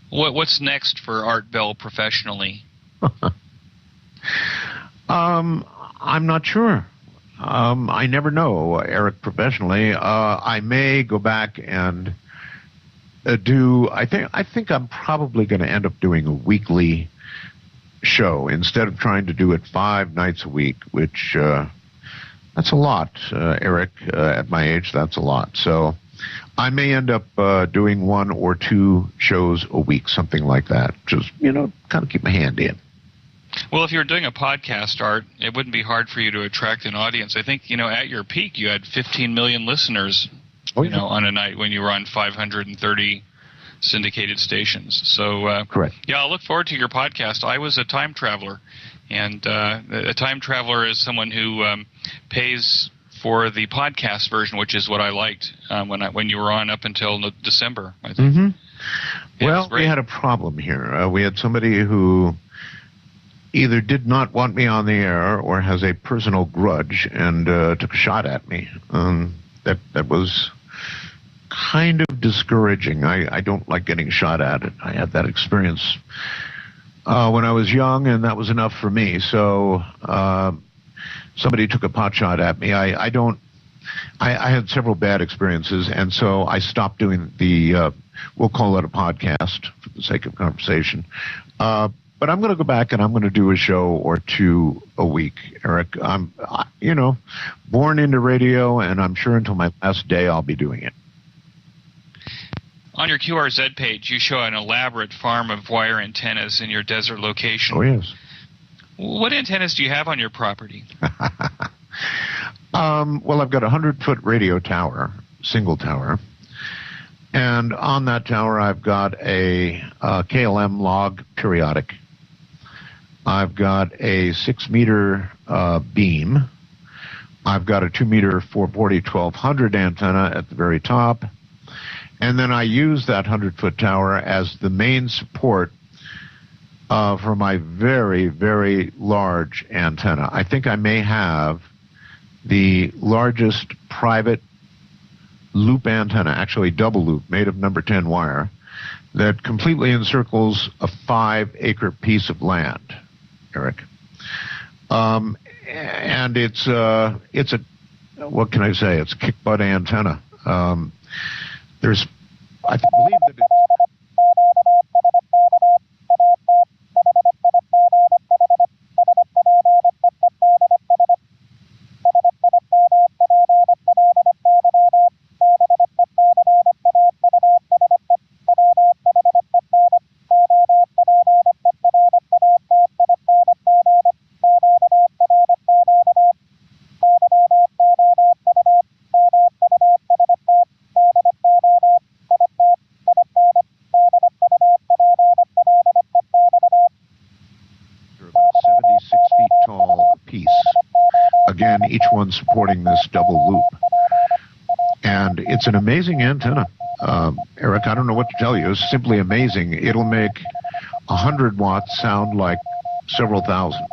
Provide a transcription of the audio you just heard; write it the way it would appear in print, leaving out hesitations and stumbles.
What's next for Art Bell professionally? I'm not sure. I never know, Eric, professionally. I may go back and do. I think I'm probably going to end up doing a weekly show instead of trying to do it 5 nights a week, which that's a lot, Eric. At my age, that's a lot. So I may end up doing 1 or 2 shows a week, something like that. Just, kind of keep my hand in. Well, if you were doing a podcast, Art, it wouldn't be hard for you to attract an audience. I think, at your peak, you had 15 million listeners, on a night when you were on 530 syndicated stations. So, correct. Yeah, I'll look forward to your podcast. I was a time traveler, and a time traveler is someone who pays for the podcast version, which is what I liked when you were on up until December, I think. Mm-hmm. Yeah, well, we had a problem here. We had somebody who either did not want me on the air or has a personal grudge and took a shot at me. That was kind of discouraging. I don't like getting shot at. I had that experience when I was young, and that was enough for me. So somebody took a pot shot at me. I had several bad experiences, and so I stopped doing the, we'll call it a podcast for the sake of conversation. But I'm going to go back and I'm going to do a show or 2 a week, Eric. I'm, born into radio, and I'm sure until my last day I'll be doing it. On your QRZ page, you show an elaborate farm of wire antennas in your desert location. Oh, yes. What antennas do you have on your property? Well, I've got a 100-foot radio tower, single tower. And on that tower, I've got a KLM log periodic. I've got a 6-meter beam. I've got a 2-meter 440-1200 antenna at the very top. And then I use that 100-foot tower as the main support for my very, very large antenna. I think I may have the largest private loop antenna, actually double loop, made of number 10 wire, that completely encircles a 5-acre piece of land, Eric. And it's a, what can I say? It's a kick butt antenna. I believe that it's each one supporting this double loop. And it's an amazing antenna. Eric, I don't know what to tell you. It's simply amazing. It'll make 100 watts sound like several thousand.